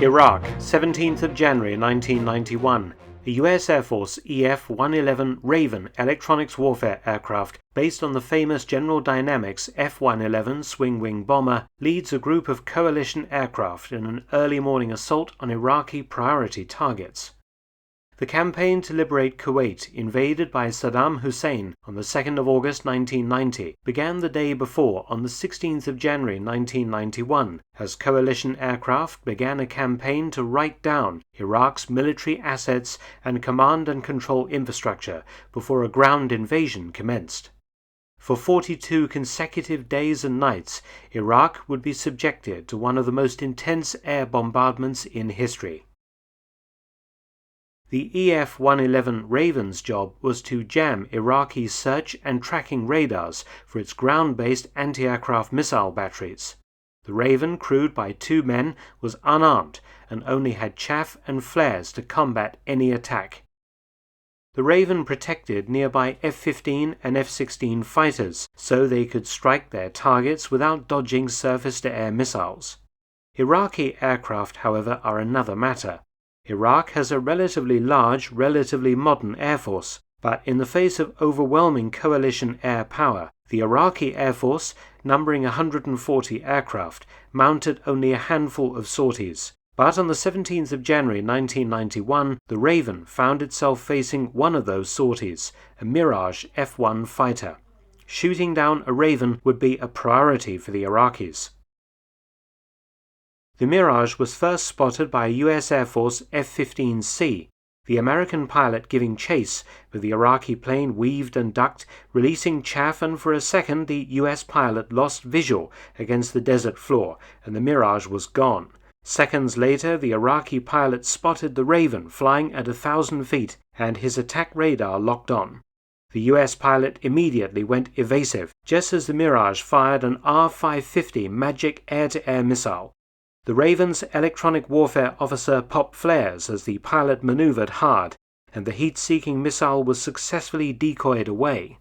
Iraq, 17th of January 1991. The US Air Force EF-111 Raven electronics warfare aircraft, based on the famous General Dynamics F-111 swing-wing bomber, leads a group of coalition aircraft in an early morning assault on Iraqi priority targets. The campaign to liberate Kuwait, invaded by Saddam Hussein on the 2nd of August 1990, began the day before, on the 16th of January 1991, as coalition aircraft began a campaign to write down Iraq's military assets and command and control infrastructure before a ground invasion commenced. For 42 consecutive days and nights, Iraq would be subjected to one of the most intense air bombardments in history. The EF-111 Raven's job was to jam Iraqi search and tracking radars for its ground-based anti-aircraft missile batteries. The Raven, crewed by 2 men, was unarmed and only had chaff and flares to combat any attack. The Raven protected nearby F-15 and F-16 fighters, so they could strike their targets without dodging surface-to-air missiles. Iraqi aircraft, however, are another matter. Iraq has a relatively large, relatively modern air force, but in the face of overwhelming coalition air power, the Iraqi Air Force, numbering 140 aircraft, mounted only a handful of sorties. But on the 17th of January 1991, the Raven found itself facing one of those sorties, a Mirage F.1 fighter. Shooting down a Raven would be a priority for the Iraqis. The Mirage was first spotted by a US Air Force F-15C, the American pilot giving chase, but the Iraqi plane weaved and ducked, releasing chaff, and for a second the US pilot lost visual against the desert floor, and the Mirage was gone. Seconds later, the Iraqi pilot spotted the Raven flying at 1,000 feet, and his attack radar locked on. The US pilot immediately went evasive, just as the Mirage fired an R-550 Magic air-to-air missile. The Raven's electronic warfare officer popped flares as the pilot maneuvered hard, and the heat-seeking missile was successfully decoyed away.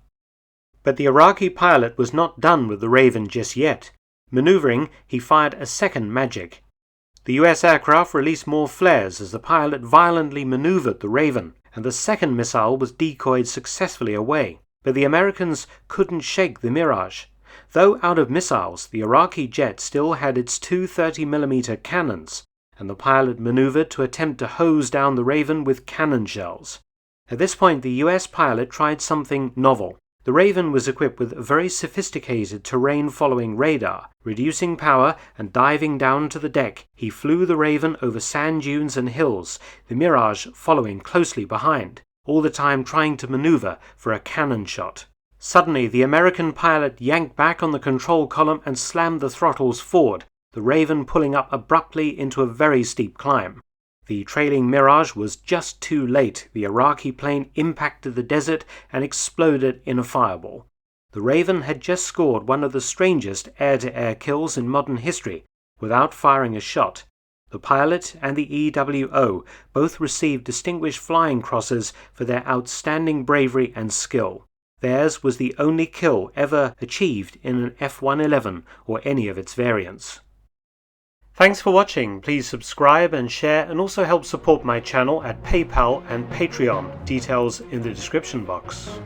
But the Iraqi pilot was not done with the Raven just yet. Maneuvering, he fired a second Magic. The US aircraft released more flares as the pilot violently maneuvered the Raven, and the second missile was decoyed successfully away. But the Americans couldn't shake the Mirage. Though out of missiles, the Iraqi jet still had its 2 30mm cannons, and the pilot maneuvered to attempt to hose down the Raven with cannon shells. At this point, the US pilot tried something novel. The Raven was equipped with a very sophisticated terrain-following radar. Reducing power and diving down to the deck, he flew the Raven over sand dunes and hills, the Mirage following closely behind, all the time trying to maneuver for a cannon shot. Suddenly, the American pilot yanked back on the control column and slammed the throttles forward, the Raven pulling up abruptly into a very steep climb. The trailing Mirage was just too late. The Iraqi plane impacted the desert and exploded in a fireball. The Raven had just scored one of the strangest air-to-air kills in modern history, without firing a shot. The pilot and the EWO both received Distinguished Flying Crosses for their outstanding bravery and skill. Theirs was the only kill ever achieved in an F-111 or any of its variants. Thanks for watching. Please subscribe and share, and also help support my channel at PayPal and Patreon. Details in the description box.